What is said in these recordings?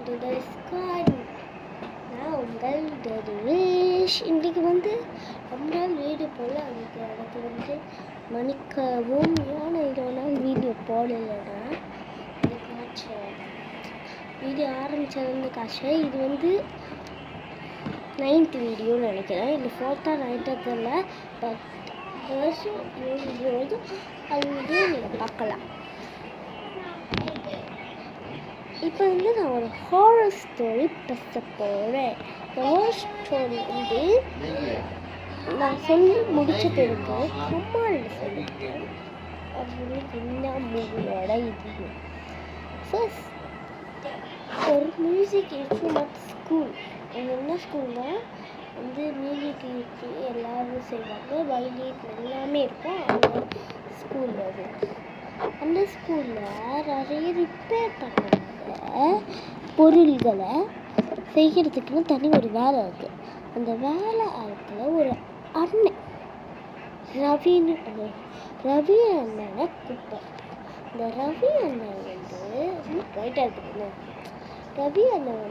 Welcome to the squad. நான் உங்கள் தருவேஷ். இன்றைக்கு ரொம்ப நாள் வீடியோ போடல. அதுக்கு மன்னிக்கவும். ஏன்னா இவ்வளோ நாள் வீடியோ போடலைன்னா இதுக்காச்சும் வீடியோ ஆரம்பித்தது காசு. இது 9th வீடியோன்னு நினைக்கிறேன். இல்லை 4th or 9th தெரியல. பட் வீடியோ அது நீங்கள் பார்க்கலாம். இப்போ நான் ஒரு ஹாரர் ஸ்டோரி பேச போகிறேன். ஹாரர் ஸ்டோரி நான் சொல்லி முடிச்ச பிறகு கம்மாவில் சொல்லிட்டேன். அப்படின்னு என்ன மூவியோட இது ஃபர்ஸ்ட் ஒரு மியூசிக் இன்ஸ்ட்ருமெண்ட் ஸ்கூல். என்ன ஸ்கூல்னால் மியூசிக் எல்லோரும் செய்வாங்க. வயலின் எல்லாமே இருக்கும். அந்த ஸ்கூல் அந்த ஸ்கூலில் நிறைய ரிப்பேர் பண்ணாங்க பொருள்களை செய்கிறதுக்குன்னு தனி ஒரு வேலை இருக்குது. அந்த வேலை ஆளுக்கில் ஒரு அண்ணன் ரவி அண்ணனை கூப்பிட்டார். இந்த ரவி அண்ணன் வயிட்டாக இருக்குதுல்ல. ரவி அண்ணன்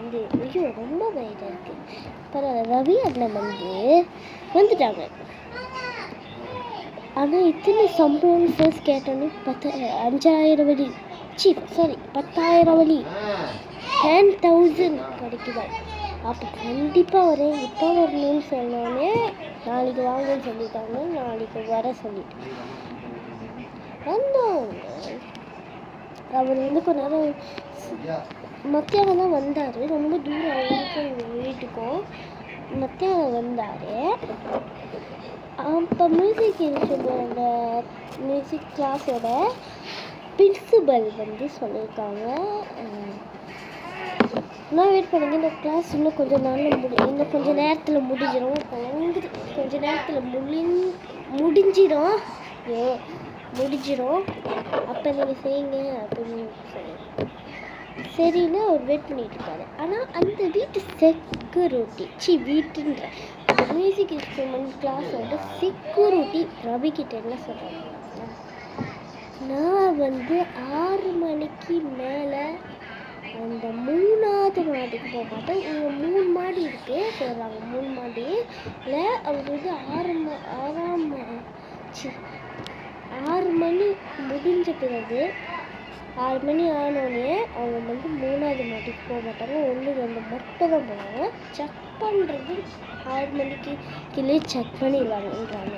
ஐயோ ரொம்ப வயிட்டாக இருக்குது. பரவாயில்ல. ரவி அண்ணன் வந்துட்டாங்க. ஆனால் இத்தனை சம்பளம் ஃபர்ஸ்ட் கேட்டோன்னு 5,000 வழி 10,000 வழி 10,000 கிடைக்குதா. அப்போ கண்டிப்பாக வரேன். இப்போ வரணும்னு சொன்னோன்னே நாளைக்கு வாங்கன்னு சொல்லிட்டாங்க. நாளைக்கு வர சொல்லிட்டு வந்தாங்க. அவர் கொஞ்ச நேரம் மத்தியானம் தான் வந்தார். ரொம்ப தூரம் அவருக்கும் எங்கள் வீட்டுக்கும் மத்தியானம் வந்தார். அப்போ மியூசிக் கிளாஸோட பிரின்சிபல் சொல்லியிருக்காங்க, நான் வெயிட் பண்ணுங்க, இந்த கிளாஸ் இன்னும் கொஞ்சம் நேரத்தில் முடிஞ்சிடும். கொஞ்ச நேரத்தில் முடிஞ்சிடும். அப்போ நீங்கள் செய்யுங்க அப்படின்னு சொல்லி சரின்னு அவர் வெயிட் பண்ணிட்டு இருக்காரு. ஆனால் அந்த வீட்டு வீட்டுன்ற மியூசிக் இன்ஸ்ட்ருமெண்ட் கிளாஸோட செக்யூரிட்டி ரவிக்கிட்ட என்ன சொல்கிறாங்க, நான் 6 மணிக்கு மேலே அந்த 3வது மாடிக்கு போக மாட்டேன். இங்கே 3 மாடி இருக்குது சொல்கிறாங்க. 3 மாடியில் அவர் 6 மணி முடிஞ்ச பிறகு 6 மணி ஆனோடனே அவங்க 3வது மாடிக்கு போக மாட்டாங்க. 1 2 மட்டும் தான் போவாங்க. செக் பண்ணுறது 6 மணிக்கு கீழே செக் பண்ணிடுவாங்கன்றாங்க.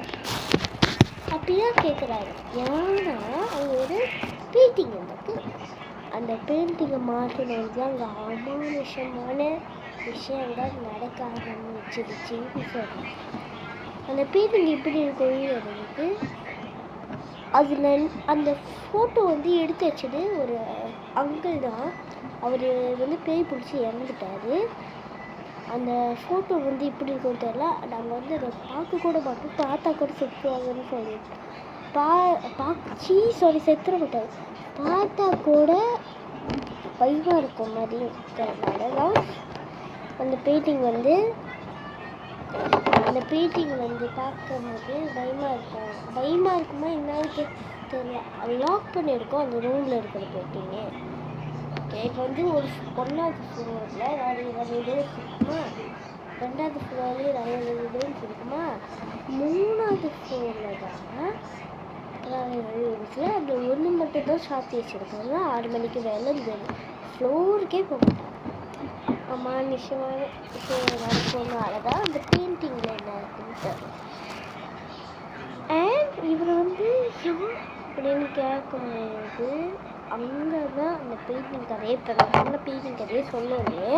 அப்படியா கேட்குறாங்க. ஏன்னா அவங்க ஒரு பெயிண்டிங் அந்த பெயிண்டிங்கை மாற்றினது தான் அங்கே அமானுஷமான விஷயங்கள் நடக்க ஆரம்பிச்சிருச்சுன்னு சொல்கிறாங்க. அந்த பெயிண்டிங் எப்படி இருக்கும் அதில் அந்த ஃபோட்டோ எடுத்து வச்சது ஒரு அங்கிள் தான். அவர் பேய் பிடிச்சி இறந்துட்டார். அந்த ஃபோட்டோ இப்படி இருக்கும்னு தெரியல. நாங்கள் அதை பார்க்க கூட மாட்டோம். பார்த்தா கூட செத்துருவாங்கன்னு சொல்லிட்டு செத்துற மாட்டாங்க. பார்த்தா கூட பயமாக இருக்கும் மாதிரி இருக்கிறதுனால தான் அந்த பெயிண்டிங் பார்க்கும்போது பயமாக இருக்குமா என்னன்னு தெரியல. அது லாக் பண்ணியிருக்கோம் அந்த ரூமில் இருக்கிற பெயிண்டிங்கு. ஓகே, இப்போ ஒரு 1வது ஃப்ளோரில் நிறைய ரூம்ஸ் இருக்குமா, 2வது ஃப்ளோர்லேயும் நிறைய ரூம்ஸ் இருக்குமா, 3வது ஃப்ளோரில் தான் நிறைய ரூம்ஸில் அந்த 1 மட்டும் தான் சாத்தி வச்சுருக்காங்க. 6 மணிக்கு மேலே இந்த ஃப்ளோருக்கே போக மாட்டாங்க. அமானுஷமான விஷயம் நடக்கிறதுனால தான் அந்த பெயிண்டிங்கில் என்ன இருக்குன்னு அண்ட் இவர் அப்படின்னு கேட்கும்போது அங்கே தான் அந்த பெயிண்டிங் கதையை பெயிண்டிங் கதையை சொல்லவே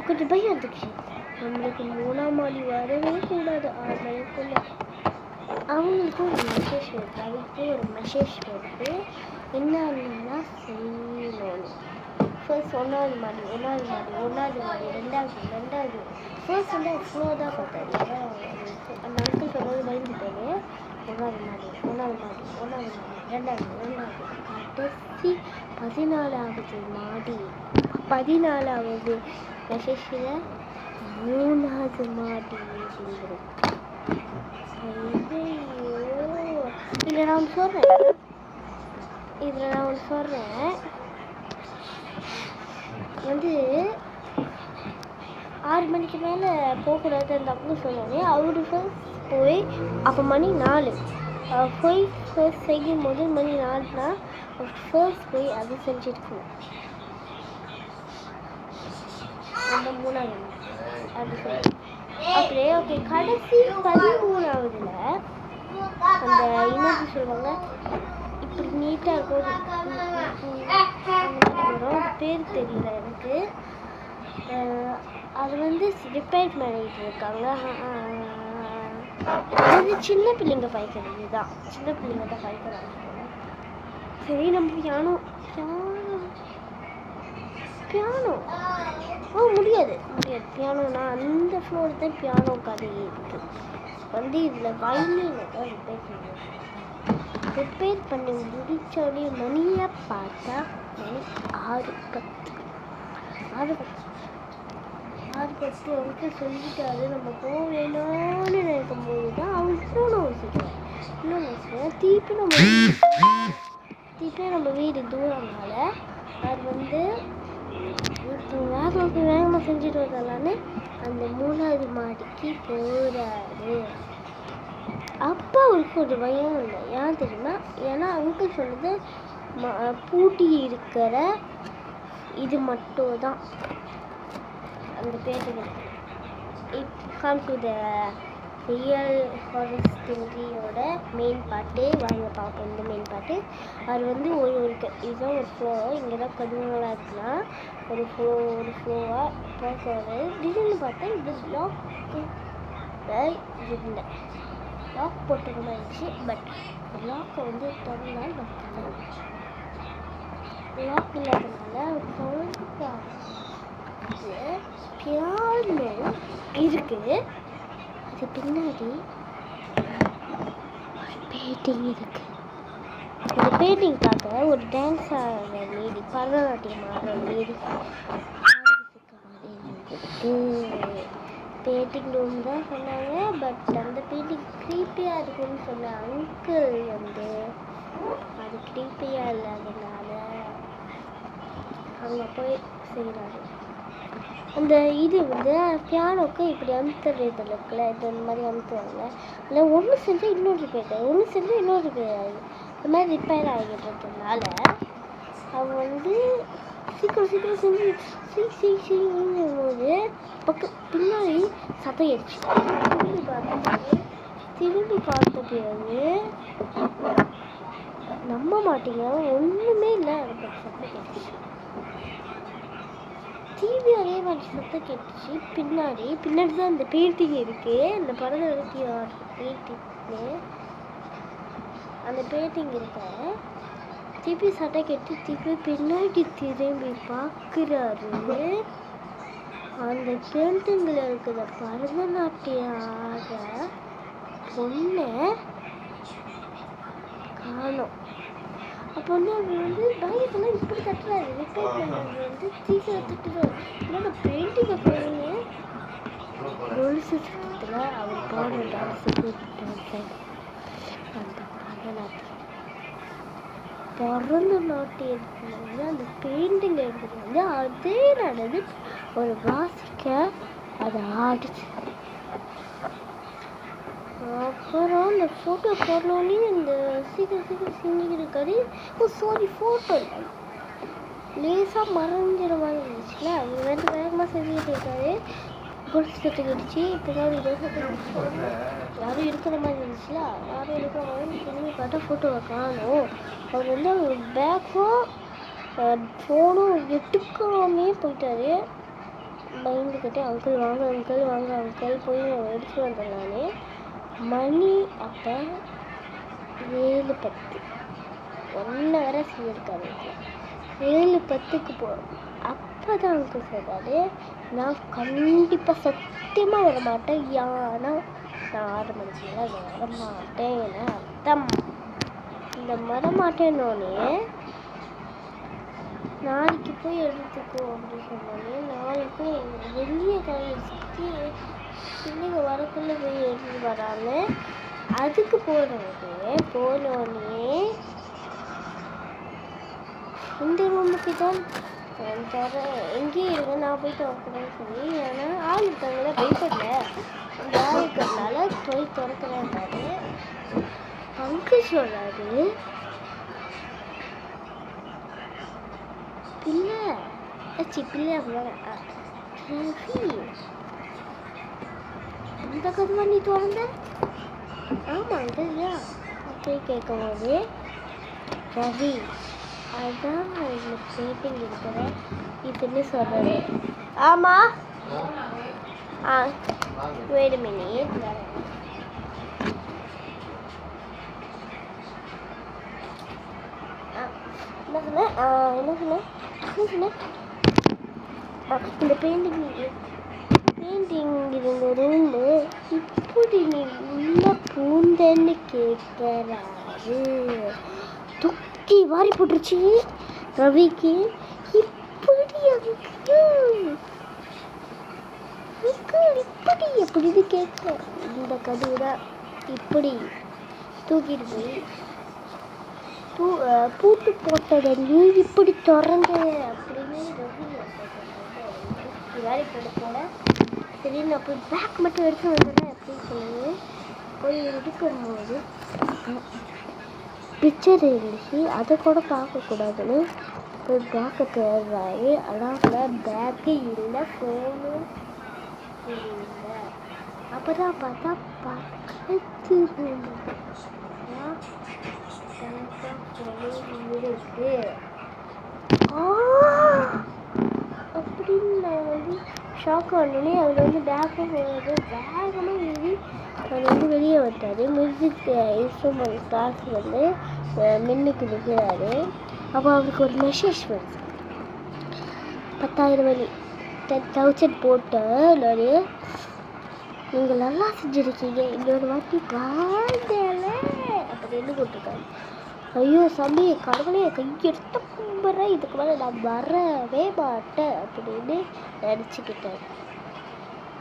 கொஞ்சம் பயம் இருந்துச்சு. நம்மளுக்கு 3ஆம் மாடி வரவே கூடாது 6 மணிக்குள்ள. அவங்களுக்கும் ஒரு மெசேஜ் வருது. அவங்களுக்கும் ஒரு மெசேஜ் வருது. என்னன்னா செய்யணும். ஃபர்ஸ்ட் 1வது மாடி 2வது ஃபர்ஸ்ட் ஃப்ளோ தான் பார்த்தாரு. அந்த அங்கிள் சொன்னது பயந்துட்டாரு. 1வது மாடி 2வது கடைசி 14வது மாடி 14வது மெசேஜில் 3வது மாடி இதில் நான் சொல்கிறேன் 6 மணிக்கு மேலே போகக்கூடாது அந்த அங்கிள் சொன்னாலே அவரு ஃபர்ஸ்ட் போய் அப்போ மணி 4 போய் ஃபர்ஸ்ட் செய்யும் போது மணி 4னா ஃபர்ஸ்ட் போய் அதை செஞ்சுருக்கணும். அந்த 3ஆவது அது சொல்லி அப்படியே ஓகே. கடைசி 13ஆவதுல அந்த இன்னொரு சொல்லுவாங்க இப்படி நீட்டாக இருக்கும், பேர் தெரியல எனக்கு. அது வந்து ரிப்பேர் பண்ணிட்டு இருக்காங்க. அது சின்ன பிள்ளைங்க பாய்க்கிறது தான், சின்ன பிள்ளைங்க தான் பாய்க்கிறாங்க. சரி நம்ம பியானோ முடியாது பியானோனா அந்த ஃப்ளோர் தான் பியானோ கதையே இருக்கு. வந்து இதில் வயலின் தான் ரிப்பேர் பண்ணி முடிச்சோடனே மணியை பார்த்தா மணி 6:10 அவருக்கு சொல்லிட்டாரு. நம்ம போவேணும்னு நினைக்கும் போது தான் அவர் இன்னொன்று வச்சுக்கிறேன். திருப்பி நம்ம வீடு தூரம்னால அது வந்து வேகமாக செஞ்சுட்டு வரலான்னு அந்த 3ஆவது மாடிக்கு போகிறாரு. அப்போ அவருக்கு ஒரு பயம் இல்லை. ஏன் தெரியுமா? ஏன்னா அங்கிள் சொன்னது பூட்டி இருக்கிற இது மட்டும் தான் அந்த பேட்டுகள். Come to the real horror ஸ்டோரியோட மெயின் பாட்டு வாங்க பார்ப்போம். இந்த மெயின் பாட்டு அது வந்து இதுதான் ஒரு ஃப்ளோ. இங்கே தான் கதுவெல்லாம் இருக்கலாம். ஒரு ஃப்ளோவாக பார்க்குறது திடீர்னு பார்த்தா இது லாக் இல்லை, லாக் போட்டுக்க மாதிரி இருந்துச்சு. பட் லாக்கை வந்து திறந்தால் லாக் இல்லாததுனால பியானோ இருக்குது. அது பின்னாடி பெயிண்டிங் இருக்குது. அந்த பெயிண்டிங் பார்க்க ஒரு டான்ஸ் ஆடுற லேடி, பரதநாட்டியம் ஆடுற லேடி பெயிண்டிங் ரூம் தான் சொன்னாங்க. பட் அந்த பெயிண்டிங் க்ரீப்பியாக இருக்குன்னு சொன்ன அங்கிள் வந்து அது க்ரீப்பியாக இல்லாததுனால அங்கே போய் செய்கிறாரு. அந்த இது வந்து பியானோக்கு இப்படி அமுத்துறது இருக்குல்ல, இது இந்த மாதிரி அமுத்துவாங்க. இல்லை ஒன்று செஞ்சால் இன்னொரு ரிப்பேர் ஆகி இந்த மாதிரி ரிப்பேர் ஆகிடுறதுனால அவங்க வந்து சீக்கிரம் செஞ்சு செய்யும்போது பின்னாடி சத்தம் ஆயிடுச்சு. திரும்பி பார்த்த பிறகு நம்ப மாட்டீங்க, ஒன்றுமே இல்லை. எனக்கு சத்தம் கேட்டுச்சு. டிவி அதே மாதிரி சத்தம் கேட்டுச்சு. பின்னாடி தான் அந்த பெயிண்டிங் இருக்குது. அந்த பரதநாட்டியம் அந்த பெயிண்டிங் இருக்க திருப்பி சட்டை கட்டி திருப்பி பின்னாடி திரும்பி பார்க்குறாரு. அந்த பெயிண்டிங்கில் இருக்கிற பரதநாட்டியம் ஆட பொண்ணை காணோம். அப்போ வந்து அவர் வந்து பயத்தெல்லாம் இப்படி தட்டுறாரு. ரிப்பேர் பண்ணுறது வந்து சீக்கிரம் தட்டுறாரு. என்னோட பெயிண்டிங்கை பாருங்க. கொலுசு சத்தத்தில் அவர் போன டான்ஸுக்கு அந்த பரதநாட்டியத்தில் வந்து அந்த பெயிண்டிங் எடுத்துட்டு வந்து அதே நடந்து ஒரு வாசிக்க அதை ஆடிச்சு. அப்புறம் அந்த ஃபோட்டோ போடலோன்னே இந்த சீக்கிரம் செஞ்சுக்கிட்டு ஃபோட்டோ லேசாக மறைஞ்சிட மாதிரி இருந்துச்சுல. அவர் வந்து வேகமாக செஞ்சுக்கிட்டு இருக்காரு. கொலுசு சத்தம் கடிச்சு பின்னாடி யாரும் இருக்கிற மாதிரி இருந்துச்சுல. யாரும் இருக்கிற மாதிரி திரும்பி பார்த்தா ஃபோட்டோவை காணும். அவர் வந்து அவர் பேக்கும் ஃபோனும் எடுக்காமே போயிட்டாரு. பயந்துக்கிட்டே அங்கிள் வாங்க போய் எடுத்துகிட்டு வந்துடலானே. மணி அப்போ 7:10 1 வரை சொல்லியிருக்காரு. 7:10க்கு போகிறோம். அப்போ தான் அங்கிள் சொல்கிறாரு, நான் கண்டிப்பாக சத்தியமாக வரமாட்டேன். ஏன்னா நான் 6 மணிக்கு மேலே வரமாட்டேன். ஏன்னா அர்த்தம் இந்த வரமாட்டேன்னொன்னே நாளைக்கு போய் எடுத்துக்கோ அப்படின்னு சொன்னோடனே நாளைக்கு வெளியே கழிச்சு பிள்ளைங்க வரக்குள்ளே போய் எடுத்துட்டு வரான்னு அதுக்கு போனோடனே இந்த ரூமுக்கு தான் எங்கேயும் இருங்க, நான் போய் திறக்கிறேன்னு சொல்லி. ஆனால் ஆள் இருக்காங்கள பயப்படல, அந்த ஆள் இருக்கிறதுனால போய் திறக்கிறாரு. பங்கு சொல்றாரு, பிள்ளை பிள்ளை அப்படின்னா இந்த கதவை நீ திறந்த? ஆமாங்க இல்லையா அப்படி கேட்கும்போது, ரவி அதுதான் இந்த பேட்டிங் இருக்கிற இதுன்னு சொல்கிறாரு. ஆமாம் wait a minute. என்ன சொன்னேன் இந்த பெயிண்டிங் இருந்த ரூமு இப்படி நீ உள்ள பூந்தன்னு கேட்கறாரு. துக்கி வாரி போட்டுருச்சு ரவிக்கு. இப்படி இப்படி எப்படின்னு கேட்க, இந்த கதவு தான் இப்படி தூக்கிட்டு போய் பூட்டு போட்டதை நீ இப்படி திறந்த அப்படின்னு ரவி வேலை போட. சரி நான் போய் பேக் மட்டும் எடுத்து வந்துடுறேன் அப்படின்னு சொல்லி போய் எடுக்கும்போது பிக்சர் இருந்துச்சு, அதை கூட பார்க்கக்கூடாதுன்னு போய் பேக்கை தேடுறாரு. ஆனால் பேக்கு இல்லை, ஃபோனு இல்லை. அப்போ தான் பார்த்தா பக்கத்து இருக்கு அப்படின்னு நான் வந்து ஷாக் ஆனோடனே அவர் வந்து பேக்கும் போகிறது வேகமாக ஏறி அவர் வெளியே வந்துட்டார். மியூசிக் இன்ஸ்ட்ருமெண்ட் கிளாஸ் மின்னுக்கு நிற்கிறாரு. அப்போ அவருக்கு ஒரு மெசேஜ் வருது, 10,000 வழி 10,000 போட்ட நிறைய நீங்கள் நல்லா செஞ்சுருக்கீங்க, இன்னொரு வாட்டி வாழ்ந்தல அப்படின்னு போட்டிருக்காரு. ஐயோ சாமி கடவுளே கையெடுத்து கும்பிட்றேன், இதுக்கு மேலே நான் வரவே மாட்டேன் அப்படின்னு நினச்சிக்கிட்டேன்.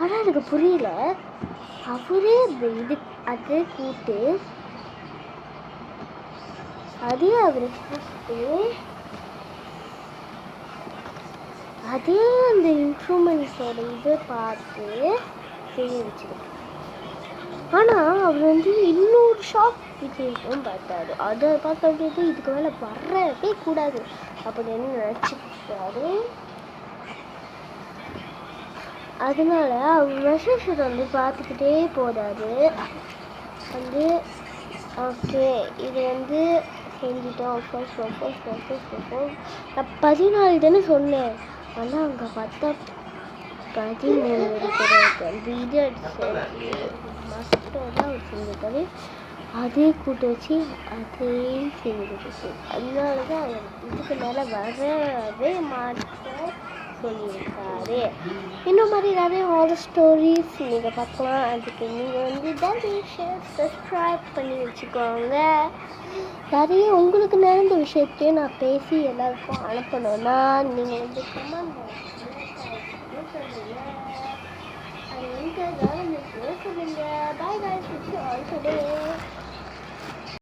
ஆனால் எனக்கு புரியல, அவரே அந்த அதை கூட்டு அதே அவரை கூப்பிட்டு அதே அந்த இன்ஸ்ட்ருமெண்ட்ஸோட இதை பார்த்து செய்ய வச்சுருக்கேன். ஆனால் அவர் இன்னொரு ஷாப் விஜய்க்கும் பார்த்தாரு. அதை பார்த்து இதுக்கு மேலே வரவே கூடாது அப்படின்னு நினச்சிக்கிட்டாரு. அதனால அவர் மெசேஜை பார்த்துக்கிட்டே போறாரு. ஓகே இது செஞ்சிட்டோம். நான் 14 தானே சொன்னேன், ஆனால் அங்கே பார்த்தா 13 இருக்கிற வீடியோ மஸ்டோட அவர் செஞ்சிருக்காரு. அதே கூட்டு வச்சு அதே செஞ்சுருச்சு. அதனால தான் அவர் இதுக்கு மேலே வரவே மாட்டேன் சொல்லியிருக்காரு. இந்த மாதிரி நிறைய ஹாரர் ஸ்டோரிஸ் நீங்கள் பார்க்கலாம். அதுக்கு நீங்கள் சப்ஸ்கிரைப் பண்ணி வச்சுக்கோங்க. நிறைய உங்களுக்கு நடந்த விஷயத்தையும் நான் பேசி எல்லாருக்கும் அனுப்பணும்னா நீங்கள் கமெண்ட் சொல்லுங்கள். அது எங்கே சொல்லுங்கள். பாய் பாய்.